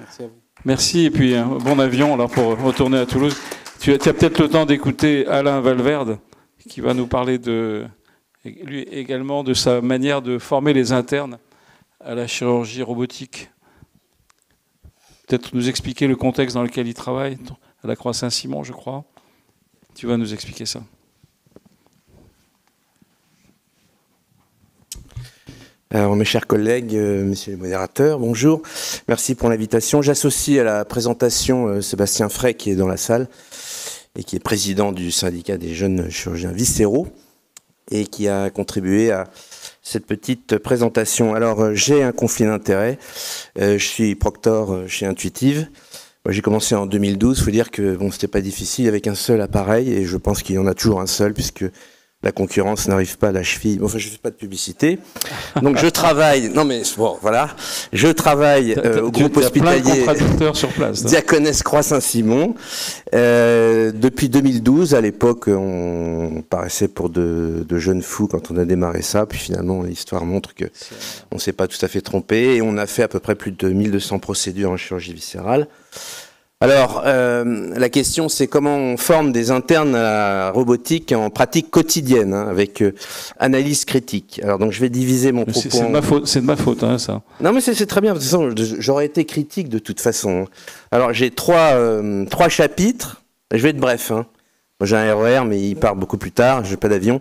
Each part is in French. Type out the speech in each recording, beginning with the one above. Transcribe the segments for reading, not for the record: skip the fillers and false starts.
Merci à vous. Merci, et puis un bon avion alors, pour retourner à Toulouse. Tu as peut-être le temps d'écouter Alain Valverde, qui va nous parler lui également de sa manière de former les internes à la chirurgie robotique. Peut-être nous expliquer le contexte dans lequel il travaille, à la Croix-Saint-Simon, je crois. Tu vas nous expliquer ça. Alors, mes chers collègues, messieurs les modérateurs, bonjour. Merci pour l'invitation. J'associe à la présentation Sébastien Frey, qui est dans la salle et qui est président du syndicat des jeunes chirurgiens viscéraux et qui a contribué à cette petite présentation. Alors, j'ai un conflit d'intérêts. Je suis proctor chez Intuitive. J'ai commencé en 2012. Il faut dire que bon, c'était pas difficile avec un seul appareil et je pense qu'il y en a toujours un seul puisque la concurrence n'arrive pas à la cheville. Enfin, je ne fais pas de publicité. Donc, je travaille. Non, mais bon, voilà. Je travaille au groupe hospitalier sur place, Diaconesse Croix-Saint-Simon. Depuis 2012, à l'époque, on paraissait pour de jeunes fous quand on a démarré ça. Puis finalement, l'histoire montre que on ne s'est pas tout à fait trompé. Et on a fait à peu près plus de 1200 procédures en chirurgie viscérale. Alors, la question, c'est comment on forme des internes à la robotique en pratique quotidienne, hein, avec analyse critique. Alors, donc, je vais diviser mon propos. C'est de ma faute, hein, ça. Non, mais c'est très bien. De toute façon, j'aurais été critique de toute façon. Alors, j'ai trois chapitres. Je vais être bref. Hein. Moi, j'ai un RER, mais il part beaucoup plus tard. Je n'ai pas d'avion.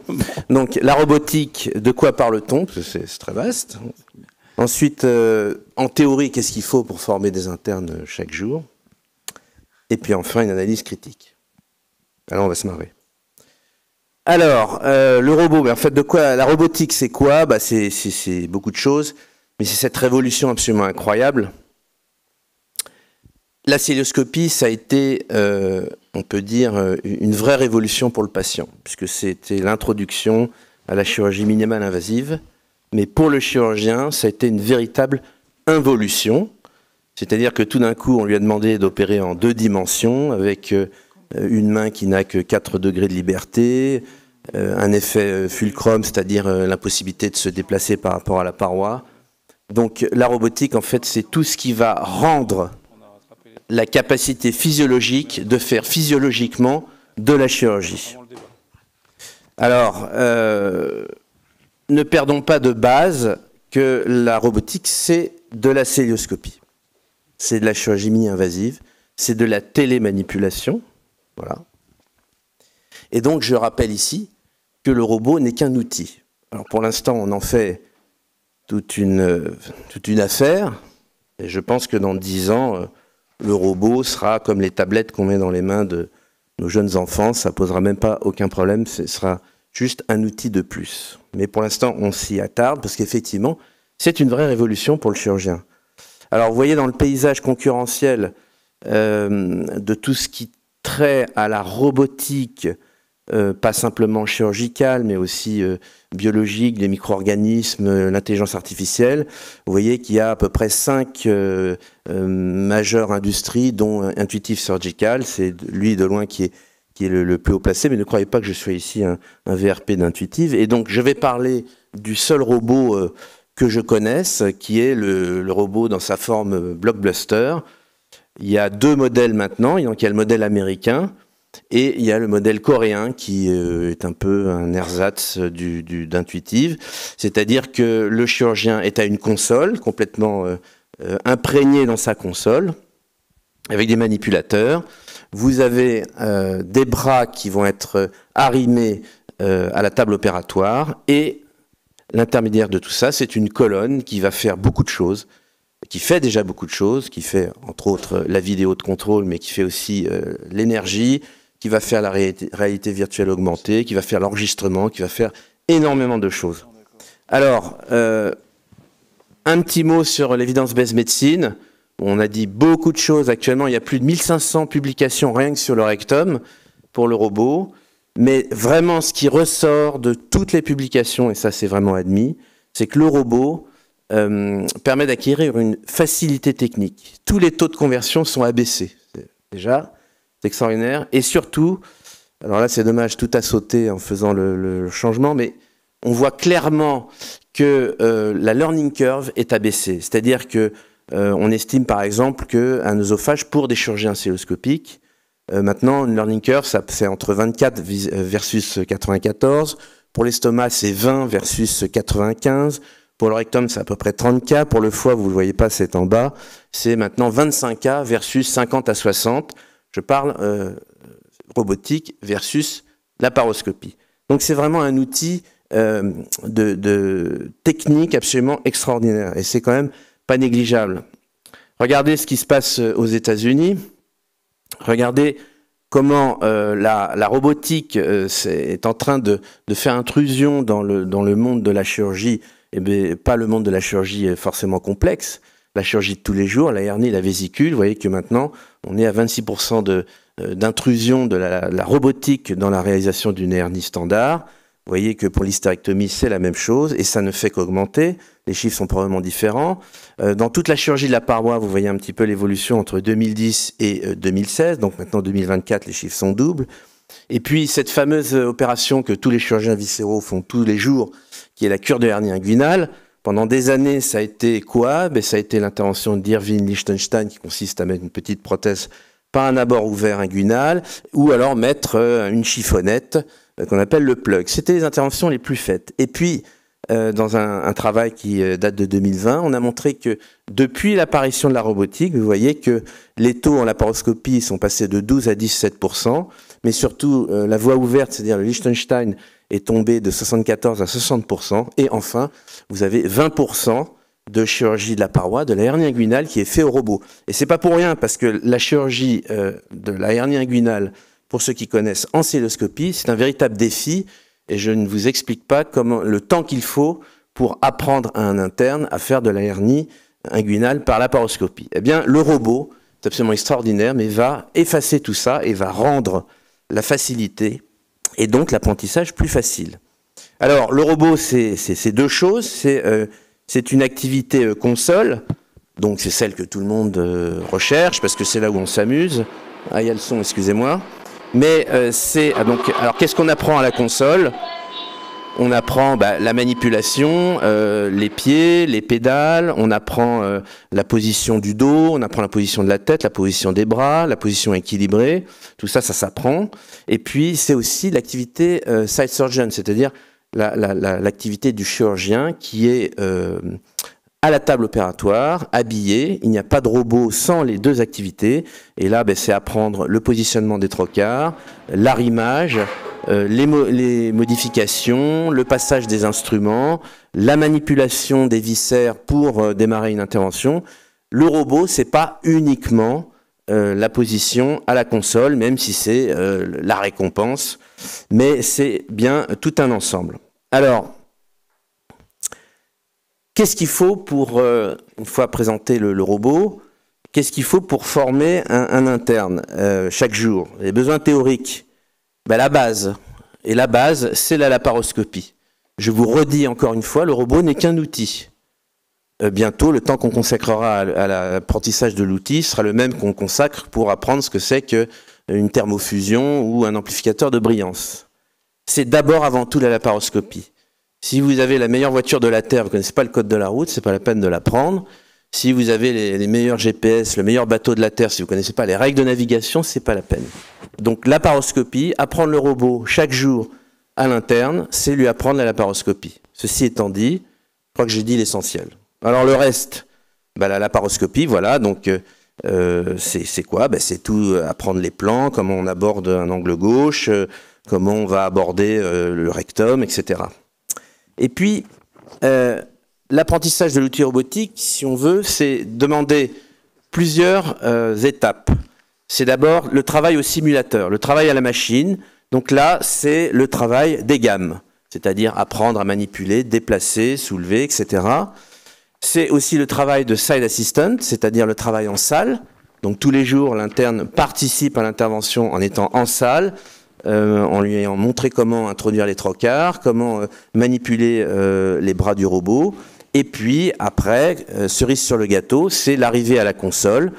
Donc, la robotique, de quoi parle-t-on? Parce que c'est très vaste. Ensuite, en théorie, qu'est-ce qu'il faut pour former des internes chaque jour? Et puis enfin, une analyse critique. Alors, on va se marrer. Alors, le robot, en fait, de quoi? La robotique, c'est quoi? C'est beaucoup de choses, mais c'est cette révolution absolument incroyable. La cœlioscopie, ça a été, on peut dire, une vraie révolution pour le patient, puisque c'était l'introduction à la chirurgie minimale invasive. Mais pour le chirurgien, ça a été une véritable involution. C'est-à-dire que tout d'un coup, on lui a demandé d'opérer en 2 dimensions, avec une main qui n'a que 4 degrés de liberté, un effet fulcrum, c'est-à-dire l'impossibilité de se déplacer par rapport à la paroi. Donc la robotique, en fait, c'est tout ce qui va rendre la capacité physiologique de faire physiologiquement de la chirurgie. Alors, ne perdons pas de base que la robotique, c'est de la cœlioscopie. C'est de la chirurgie mini-invasive, c'est de la télémanipulation, voilà. Et donc, je rappelle ici que le robot n'est qu'un outil. Alors, pour l'instant, on en fait toute une affaire, et je pense que dans 10 ans, le robot sera comme les tablettes qu'on met dans les mains de nos jeunes enfants, ça ne posera même pas aucun problème, ce sera juste un outil de plus. Mais pour l'instant, on s'y attarde, parce qu'effectivement, c'est une vraie révolution pour le chirurgien. Alors, vous voyez dans le paysage concurrentiel de tout ce qui trait à la robotique, pas simplement chirurgicale, mais aussi biologique, les micro-organismes, l'intelligence artificielle, vous voyez qu'il y a à peu près 5 majeures industries, dont Intuitive Surgical, c'est lui de loin qui est le plus haut placé, mais ne croyez pas que je sois ici un VRP d'Intuitive. Et donc, je vais parler du seul robot que je connaisse, qui est le robot dans sa forme blockbuster. Il y a 2 modèles maintenant. Il y a le modèle américain et il y a le modèle coréen qui est un peu un ersatz d'Intuitive. C'est-à-dire que le chirurgien est à une console, complètement imprégné dans sa console, avec des manipulateurs. Vous avez des bras qui vont être arrimés à la table opératoire et l'intermédiaire de tout ça, c'est une colonne qui va faire beaucoup de choses, qui fait déjà beaucoup de choses, qui fait entre autres la vidéo de contrôle, mais qui fait aussi l'énergie, qui va faire la réalité virtuelle augmentée, qui va faire l'enregistrement, qui va faire énormément de choses. Alors, un petit mot sur l'evidence-based medicine. On a dit beaucoup de choses actuellement. Il y a plus de 1500 publications rien que sur le rectum pour le robot. Mais vraiment, ce qui ressort de toutes les publications, et ça c'est vraiment admis, c'est que le robot permet d'acquérir une facilité technique. Tous les taux de conversion sont abaissés. Déjà, c'est extraordinaire. Et surtout, alors là c'est dommage, tout a sauté en faisant le changement, mais on voit clairement que la learning curve est abaissée. C'est-à-dire que on estime par exemple qu'un œsophage pour des chirurgiens cœloscopiques, maintenant une learning curve, c'est entre 24 versus 94. Pour l'estomac, c'est 20 versus 95. Pour le rectum, c'est à peu près 30 cas. Pour le foie, vous ne le voyez pas, c'est en bas. C'est maintenant 25 cas versus 50 à 60. Je parle robotique versus laparoscopie. Donc c'est vraiment un outil de technique absolument extraordinaire. Et c'est quand même pas négligeable. Regardez ce qui se passe aux États-Unis. Regardez comment la robotique est en train de faire intrusion dans le monde de la chirurgie. Eh bien, pas le monde de la chirurgie forcément complexe, la chirurgie de tous les jours, la hernie, la vésicule. Vous voyez que maintenant, on est à 26% d'intrusion de la robotique dans la réalisation d'une hernie standard. Vous voyez que pour l'hystérectomie, c'est la même chose et ça ne fait qu'augmenter. Les chiffres sont probablement différents. Dans toute la chirurgie de la paroi, vous voyez un petit peu l'évolution entre 2010 et 2016. Donc maintenant, 2024, les chiffres sont doubles. Et puis, cette fameuse opération que tous les chirurgiens viscéraux font tous les jours, qui est la cure de hernie inguinale. Pendant des années, ça a été quoi? Ça a été l'intervention d'Irving Lichtenstein, qui consiste à mettre une petite prothèse par un abord ouvert inguinal, ou alors mettre une chiffonnette qu'on appelle le plug. C'était les interventions les plus faites. Et puis, dans un travail qui date de 2020, on a montré que depuis l'apparition de la robotique, vous voyez que les taux en laparoscopie sont passés de 12 à 17%, mais surtout la voie ouverte, c'est-à-dire le Lichtenstein, est tombé de 74 à 60%. Et enfin, vous avez 20% de chirurgie de la paroi, de la hernie inguinale, qui est fait au robot. Et c'est pas pour rien, parce que la chirurgie de la hernie inguinale, pour ceux qui connaissent en cœloscopie, c'est un véritable défi. Et je ne vous explique pas le temps qu'il faut pour apprendre à un interne à faire de la hernie inguinale par laparoscopie. Eh bien, le robot, c'est absolument extraordinaire, mais va effacer tout ça et va rendre la facilité et donc l'apprentissage plus facile. Alors, le robot, c'est deux choses. C'est une activité console, donc c'est celle que tout le monde recherche, parce que c'est là où on s'amuse. Ah, il y a le son, excusez-moi. Mais alors qu'est-ce qu'on apprend à la console? On apprend la manipulation, les pieds, les pédales, on apprend la position du dos, on apprend la position de la tête, la position des bras, la position équilibrée. Tout ça, ça s'apprend. Et puis, c'est aussi l'activité side surgeon, c'est-à-dire l'activité du chirurgien qui est à la table opératoire, habillé. Il n'y a pas de robot sans les deux activités. Et là, c'est apprendre le positionnement des trocars, l'arrimage, les modifications, le passage des instruments, la manipulation des viscères pour démarrer une intervention. Le robot, c'est pas uniquement la position à la console, même si c'est la récompense, mais c'est bien tout un ensemble. Alors, qu'est-ce qu'il faut pour, une fois présenté le robot, qu'est-ce qu'il faut pour former un interne chaque jour? Les besoins théoriques, la base. Et la base, c'est la laparoscopie. Je vous redis encore une fois, le robot n'est qu'un outil. Bientôt, le temps qu'on consacrera à l'apprentissage de l'outil sera le même qu'on consacre pour apprendre ce que c'est qu'une thermofusion ou un amplificateur de brillance. C'est d'abord avant tout la laparoscopie. Si vous avez la meilleure voiture de la Terre, vous ne connaissez pas le code de la route, c'est pas la peine de la prendre. Si vous avez les meilleurs GPS, le meilleur bateau de la Terre, si vous ne connaissez pas les règles de navigation, c'est pas la peine. Donc laparoscopie, apprendre le robot chaque jour à l'interne, c'est lui apprendre la laparoscopie. Ceci étant dit, je crois que j'ai dit l'essentiel. Alors le reste, la laparoscopie, voilà, donc c'est quoi? C'est tout apprendre les plans, comment on aborde un angle gauche, comment on va aborder le rectum, etc. Et puis, l'apprentissage de l'outil robotique, si on veut, c'est demander plusieurs étapes. C'est d'abord le travail au simulateur, le travail à la machine. Donc là, c'est le travail des gammes, c'est-à-dire apprendre à manipuler, déplacer, soulever, etc. C'est aussi le travail de side assistant, c'est-à-dire le travail en salle. Donc tous les jours, l'interne participe à l'intervention en étant en salle, en lui ayant montré comment introduire les trocars, comment manipuler les bras du robot. Et puis après, cerise sur le gâteau, c'est l'arrivée à la console,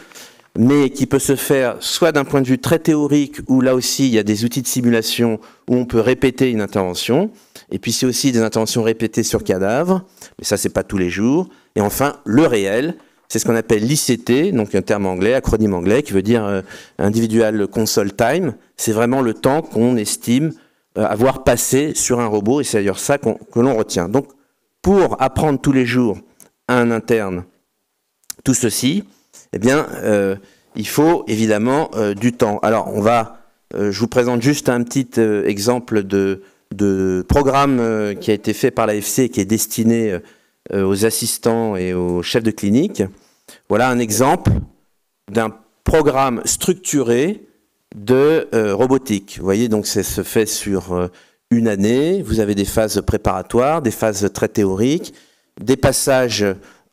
mais qui peut se faire soit d'un point de vue très théorique, où là aussi il y a des outils de simulation où on peut répéter une intervention, et puis c'est aussi des interventions répétées sur cadavre, mais ça c'est pas tous les jours. Et enfin, le réel, c'est ce qu'on appelle l'ICT, donc un terme anglais, acronyme anglais, qui veut dire Individual Console Time. C'est vraiment le temps qu'on estime avoir passé sur un robot, et c'est d'ailleurs ça que l'on retient. Donc, pour apprendre tous les jours à un interne tout ceci, eh bien, il faut évidemment du temps. Alors, je vous présente juste un petit exemple de programme qui a été fait par l'AFC et qui est destiné aux assistants et aux chefs de clinique. Voilà un exemple d'un programme structuré de robotique. Vous voyez, donc ça se fait sur une année. Vous avez des phases préparatoires, des phases très théoriques, des passages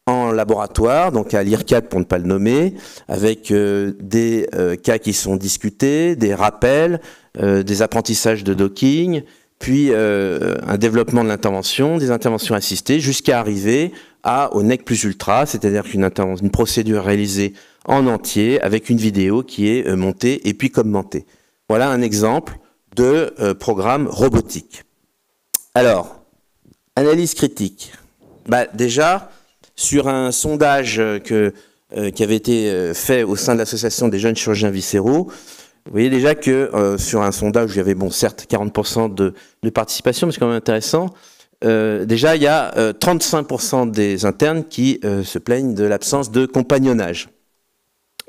en laboratoire, donc à l'IRCAD pour ne pas le nommer, avec des cas qui sont discutés, des rappels, des apprentissages de docking, puis un développement de l'intervention, des interventions assistées, jusqu'à arriver au NEC plus ultra, c'est-à-dire une procédure réalisée en entier avec une vidéo qui est montée et puis commentée. Voilà un exemple de programme robotique. Alors, analyse critique. Déjà, sur un sondage qui avait été fait au sein de l'association des jeunes chirurgiens viscéraux, vous voyez déjà que sur un sondage où il y avait, certes 40% de participation, mais c'est quand même intéressant, déjà il y a 35% des internes qui se plaignent de l'absence de compagnonnage.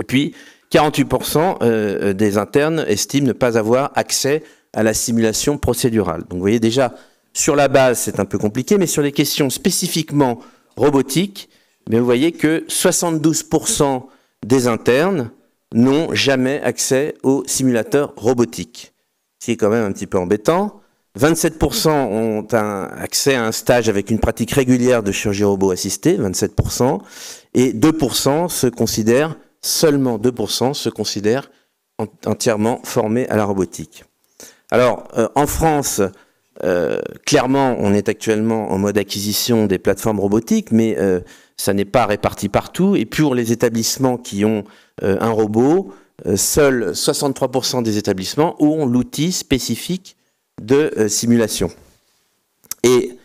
Et puis 48% des internes estiment ne pas avoir accès à la simulation procédurale. Donc vous voyez déjà, sur la base c'est un peu compliqué, mais sur les questions spécifiquement robotiques, mais vous voyez que 72% des internes n'ont jamais accès au simulateur robotique. Ce qui est quand même un petit peu embêtant. 27% ont accès à un stage avec une pratique régulière de chirurgie robot assistée, 27%, et 2% se considèrent, seulement 2% se considèrent entièrement formés à la robotique. Alors, en France, clairement, on est actuellement en mode acquisition des plateformes robotiques, mais ça n'est pas réparti partout. Et pour les établissements qui ont un robot, seuls 63% des établissements ont l'outil spécifique de simulation. Et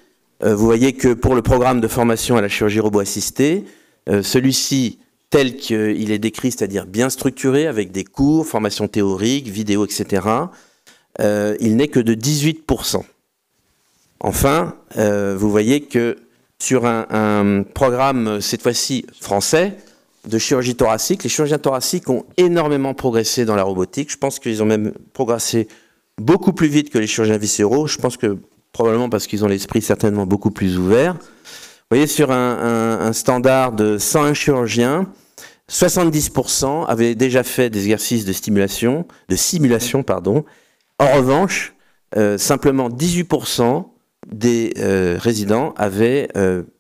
vous voyez que pour le programme de formation à la chirurgie robot assistée, celui-ci, tel qu'il est décrit, c'est-à-dire bien structuré, avec des cours, formation théorique, vidéo, etc., il n'est que de 18%. Enfin, vous voyez que sur un programme, cette fois-ci français, de chirurgie thoracique, les chirurgiens thoraciques ont énormément progressé dans la robotique. Je pense qu'ils ont même progressé beaucoup plus vite que les chirurgiens viscéraux. Je pense que probablement parce qu'ils ont l'esprit certainement beaucoup plus ouvert. Vous voyez, sur un standard de 101 chirurgiens, 70% avaient déjà fait des exercices de simulation. En revanche, simplement 18% des résidents avaient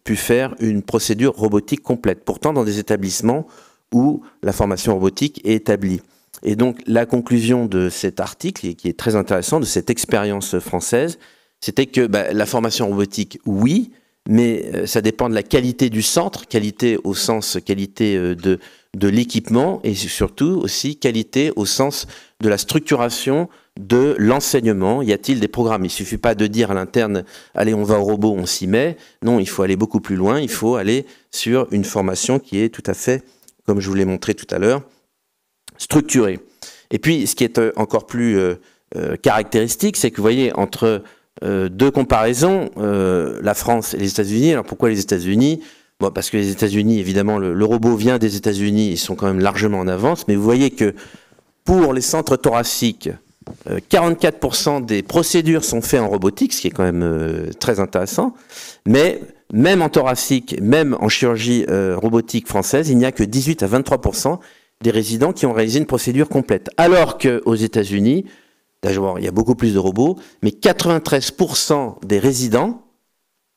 pu faire une procédure robotique complète, pourtant dans des établissements où la formation robotique est établie. Et donc la conclusion de cet article, qui est très intéressant, de cette expérience française, c'était que la formation robotique, oui, mais ça dépend de la qualité du centre, qualité au sens qualité de l'équipement, et surtout aussi qualité au sens de la structuration de l'enseignement. Y a-t-il des programmes? Il ne suffit pas de dire à l'interne « allez, on va au robot, on s'y met ». Non, il faut aller beaucoup plus loin, il faut aller sur une formation qui est tout à fait, comme je vous l'ai montré tout à l'heure, structurée. Et puis, ce qui est encore plus caractéristique, c'est que vous voyez, entre deux comparaisons, la France et les États-Unis. Alors pourquoi les États-Unis? Parce que les États-Unis, évidemment, le robot vient des États-Unis, ils sont quand même largement en avance, mais vous voyez que pour les centres thoraciques, 44% des procédures sont faites en robotique, ce qui est quand même très intéressant, mais même en thoracique, même en chirurgie robotique française, il n'y a que 18 à 23% des résidents qui ont réalisé une procédure complète. Alors qu'aux États-Unis, d'abord, il y a beaucoup plus de robots, mais 93% des résidents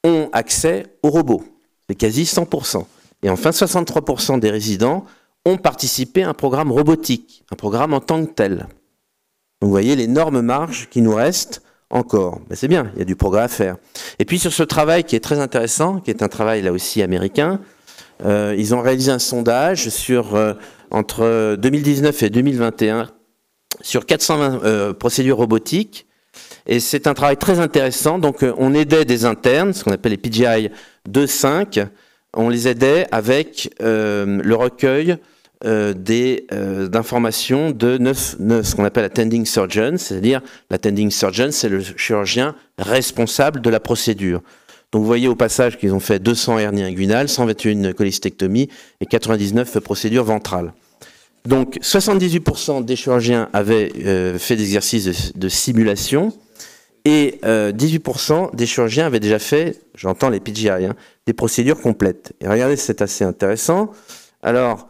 ont accès aux robots. C'est quasi 100%. Et enfin, 63% des résidents ont participé à un programme robotique, un programme en tant que tel. Donc vous voyez l'énorme marge qui nous reste encore. C'est bien, il y a du progrès à faire. Et puis sur ce travail qui est très intéressant, qui est un travail là aussi américain, ils ont réalisé un sondage entre 2019 et 2021 sur 420 procédures robotiques. Et c'est un travail très intéressant. Donc on aidait des internes, ce qu'on appelle les PGI 2.5, on les aidait avec le recueil d'informations de ce qu'on appelle attending surgeon, c'est-à-dire l'attending surgeon, c'est le chirurgien responsable de la procédure. Donc vous voyez au passage qu'ils ont fait 200 hernies inguinales, 121 cholecystectomies et 99 procédures ventrales. Donc 78% des chirurgiens avaient fait des exercices de simulation et 18% des chirurgiens avaient déjà fait, j'entends les PGI, hein, des procédures complètes. Et regardez, c'est assez intéressant. Alors,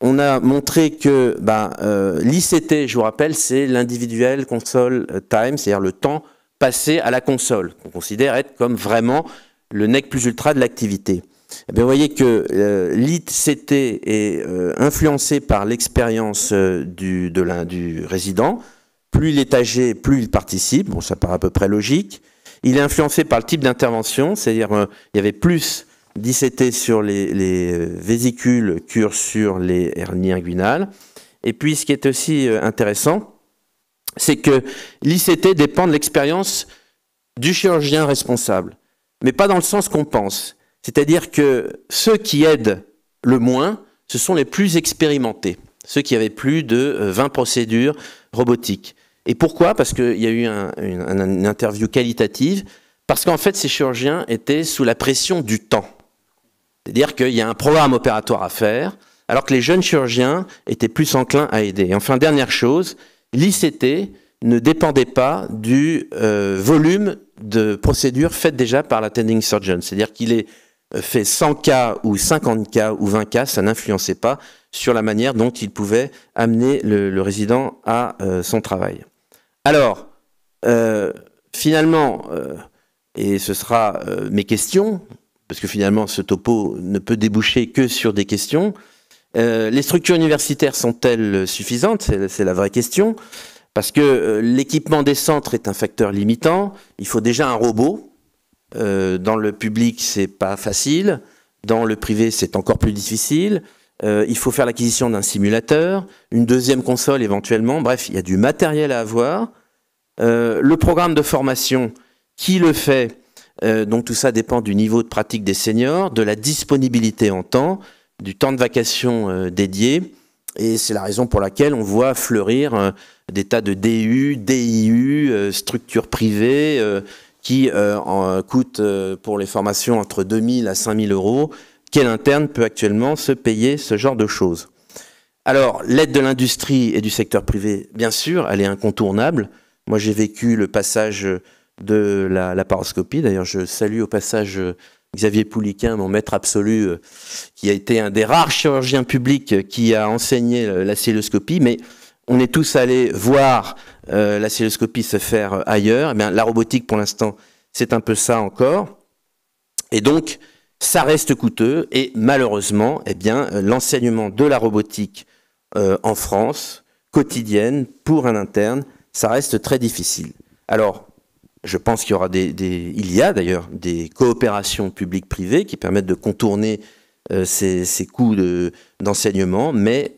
on a montré que l'ICT, je vous rappelle, c'est l'individual console time, c'est-à-dire le temps passé à la console, qu'on considère être comme vraiment le nec plus ultra de l'activité. Eh bien, vous voyez que l'ICT est influencé par l'expérience du résident. Plus il est âgé, plus il participe. Bon, ça paraît à peu près logique. Il est influencé par le type d'intervention, c'est-à-dire il y avait plus d'ICT sur les vésicules que sur les hernies inguinales. Et puis, ce qui est aussi intéressant, c'est que l'ICT dépend de l'expérience du chirurgien responsable, mais pas dans le sens qu'on pense. C'est-à-dire que ceux qui aident le moins, ce sont les plus expérimentés, ceux qui avaient plus de 20 procédures robotiques. Et pourquoi? Parce qu'il y a eu une interview qualitative, parce qu'en fait, ces chirurgiens étaient sous la pression du temps. C'est-à-dire qu'il y a un programme opératoire à faire, alors que les jeunes chirurgiens étaient plus enclins à aider. Et enfin, dernière chose, l'ICT ne dépendait pas du volume de procédures faites déjà par l'attending surgeon. C'est-à-dire qu'il ait fait 100 cas ou 50 cas ou 20 cas, ça n'influençait pas sur la manière dont il pouvait amener le résident à son travail. Alors, finalement, et ce sera mes questions, parce que finalement ce topo ne peut déboucher que sur des questions, les structures universitaires sont-elles suffisantes? C'est la vraie question. Parce que l'équipement des centres est un facteur limitant. Il faut déjà un robot. Dans le public, c'est pas facile. Dans le privé, c'est encore plus difficile. Il faut faire l'acquisition d'un simulateur, une deuxième console éventuellement. Bref, il y a du matériel à avoir. Le programme de formation, qui le fait? Donc tout ça dépend du niveau de pratique des seniors, de la disponibilité en temps, du temps de vacation dédié. Et c'est la raison pour laquelle on voit fleurir des tas de DU, DIU, structures privées qui coûtent pour les formations entre 2 000 à 5 000 euros. Quel interne peut actuellement se payer ce genre de choses? Alors, l'aide de l'industrie et du secteur privé, bien sûr, elle est incontournable. Moi, j'ai vécu le passage de la laparoscopie. D'ailleurs, je salue au passage Xavier Pouliquin, mon maître absolu, qui a été un des rares chirurgiens publics qui a enseigné la cœlioscopie, mais on est tous allés voir la cœlioscopie se faire ailleurs. Eh bien, la robotique, pour l'instant, c'est un peu ça encore. Et donc, ça reste coûteux et malheureusement, eh bien, l'enseignement de la robotique en France, quotidienne, pour un interne, ça reste très difficile. Alors, je pense qu'il y aura il y a d'ailleurs des coopérations publiques-privées qui permettent de contourner ces coûts d'enseignement, mais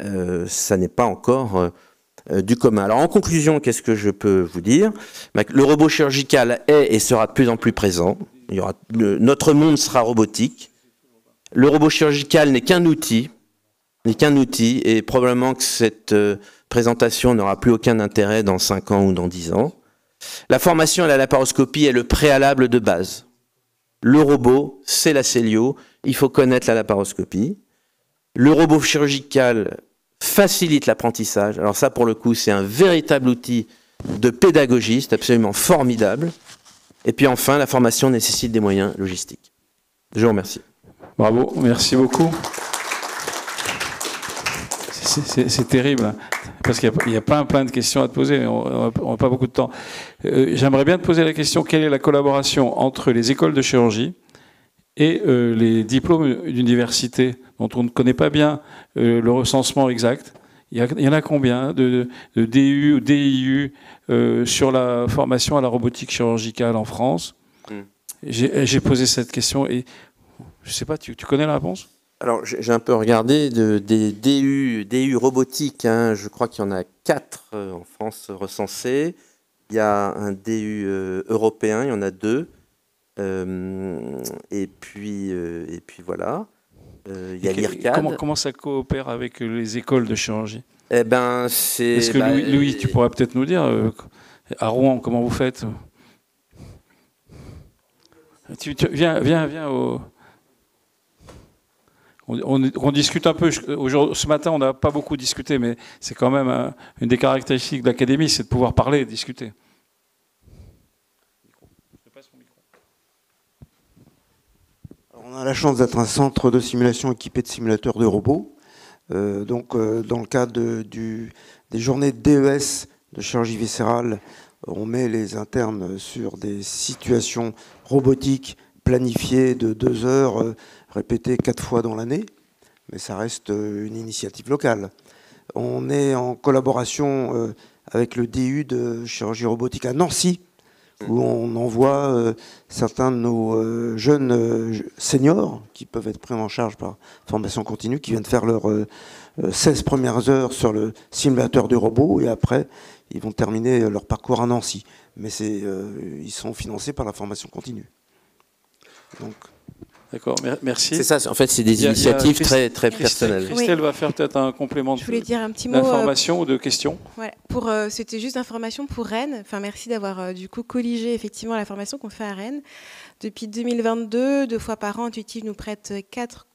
ça n'est pas encore du commun. Alors en conclusion, qu'est-ce que je peux vous dire? Le robot chirurgical est et sera de plus en plus présent. Notre monde sera robotique. Le robot chirurgical n'est qu'un outil, et probablement que cette présentation n'aura plus aucun intérêt dans 5 ans ou dans 10 ans. La formation à la laparoscopie est le préalable de base. Le robot, c'est la cellio, il faut connaître la laparoscopie. Le robot chirurgical facilite l'apprentissage. Alors ça, pour le coup, c'est un véritable outil de pédagogie, c'est absolument formidable. Et puis enfin, la formation nécessite des moyens logistiques. Je vous remercie. Bravo, merci beaucoup. C'est terrible, parce qu'il y a plein de questions à te poser, mais on n'a pas beaucoup de temps. J'aimerais bien te poser la question, quelle est la collaboration entre les écoles de chirurgie et les diplômes d'université, dont on ne connaît pas bien le recensement exact? Il y en a combien de DU ou DIU sur la formation à la robotique chirurgicale en France? J'ai posé cette question et je ne sais pas, tu connais la réponse? Alors, j'ai un peu regardé des DU robotiques. Hein, je crois qu'il y en a 4 en France recensés. Il y a un DU européen, il y en a 2. Et puis voilà. Il y a l'IRCAD. Comment ça coopère avec les écoles de chirurgie? Eh ben, c'est... Est-ce que Louis, tu pourrais peut-être nous dire, à Rouen, comment vous faites? Viens au... On discute un peu. Ce matin, on n'a pas beaucoup discuté, mais c'est quand même une des caractéristiques de l'académie, c'est de pouvoir parler et discuter. On a la chance d'être un centre de simulation équipé de simulateurs de robots. Dans le cadre des journées de DES de chirurgie viscérale, on met les internes sur des situations robotiques planifiées de 2 heures, répétées 4 fois dans l'année, mais ça reste une initiative locale. On est en collaboration avec le DU de chirurgie robotique à Nancy, où on envoie certains de nos jeunes seniors qui peuvent être pris en charge par formation continue, qui viennent faire leurs 16 premières heures sur le simulateur du robot, et après ils vont terminer leur parcours à Nancy. Mais ils sont financés par la formation continue. Donc, d'accord, merci. C'est ça, en fait, c'est des initiatives très personnelles. Christelle va faire peut-être un complément d'information ou de questions. Ouais, c'était juste d'information pour Rennes. Enfin, merci d'avoir du coup colligé effectivement la formation qu'on fait à Rennes. Depuis 2022, 2 fois par an, Intuitive nous prête 4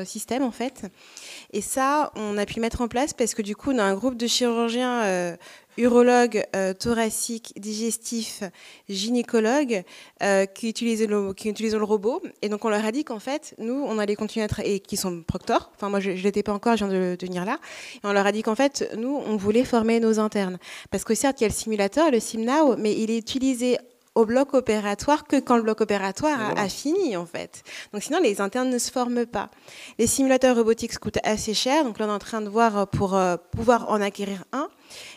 systèmes en fait. Et ça, on a pu mettre en place parce que du coup, on a un groupe de chirurgiens urologues, thoraciques, digestifs, gynécologues qui utilisent le robot. Et donc, on leur a dit qu'en fait, nous, on allait continuer et qui sont proctors. Enfin, moi, je ne l'étais pas encore, je viens de venir là. Et on leur a dit qu'en fait, nous, on voulait former nos internes. Parce que certes, il y a le simulateur, le SimNow, mais il est utilisé au bloc opératoire que quand le bloc opératoire a fini, en fait. Donc sinon, les internes ne se forment pas. Les simulateurs robotiques coûtent assez cher, donc là, on est en train de voir pour pouvoir en acquérir un.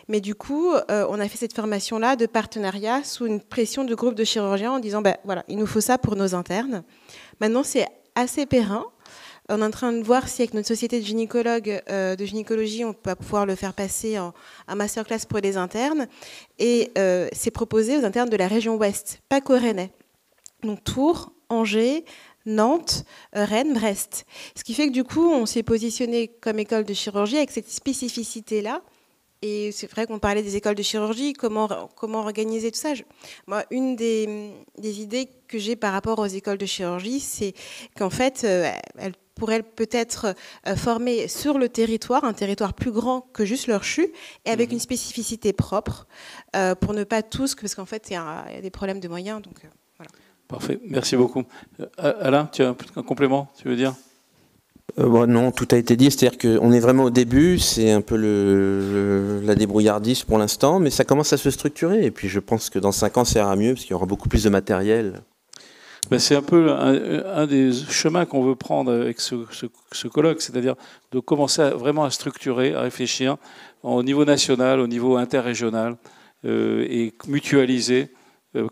Mais du coup, on a fait cette formation-là de partenariat sous une pression de groupe de chirurgiens en disant, voilà, il nous faut ça pour nos internes. Maintenant, c'est assez périn. On est en train de voir si avec notre société de gynécologues, de gynécologie, on peut pouvoir le faire passer en masterclass pour les internes. Et c'est proposé aux internes de la région ouest, pas qu'aux Rennais. Donc Tours, Angers, Nantes, Rennes, Brest. Ce qui fait que du coup, on s'est positionné comme école de chirurgie avec cette spécificité-là. Et c'est vrai qu'on parlait des écoles de chirurgie, comment organiser tout ça. Moi, une des idées que j'ai par rapport aux écoles de chirurgie, c'est qu'en fait, elles pourraient peut-être former sur le territoire, un territoire plus grand que juste leur CHU, et avec une spécificité propre, pour ne pas tous, parce qu'en fait, il y a des problèmes de moyens. Donc, voilà. Parfait, merci beaucoup. Alain, tu as un complément, tu veux dire? Non, tout a été dit, c'est-à-dire qu'on est vraiment au début, c'est un peu la débrouillardise pour l'instant, mais ça commence à se structurer, et puis je pense que dans 5 ans, ça ira mieux, parce qu'il y aura beaucoup plus de matériel. C'est un peu un des chemins qu'on veut prendre avec ce colloque, c'est-à-dire de commencer vraiment à structurer, à réfléchir au niveau national, au niveau interrégional, et mutualiser.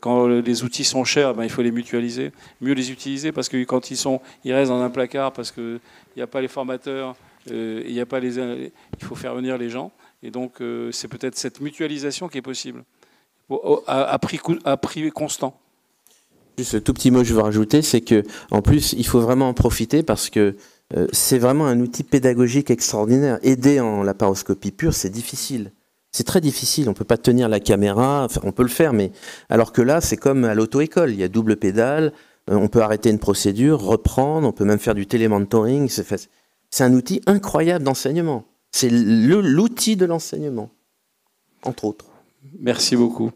Quand les outils sont chers, il faut les mutualiser, mieux les utiliser, parce que quand ils restent dans un placard, parce qu'il n'y a pas les formateurs, il faut faire venir les gens. Et donc, c'est peut-être cette mutualisation qui est possible, à prix constant. Juste le tout petit mot que je veux rajouter, c'est qu'en plus, il faut vraiment en profiter, parce que c'est vraiment un outil pédagogique extraordinaire. Aider en laparoscopie pure, c'est difficile. C'est très difficile, on ne peut pas tenir la caméra, enfin, on peut le faire, mais alors que là, c'est comme à l'auto-école, il y a double pédale, on peut arrêter une procédure, reprendre, on peut même faire du télémentoring. C'est un outil incroyable d'enseignement. C'est l'outil de l'enseignement, entre autres. Merci beaucoup.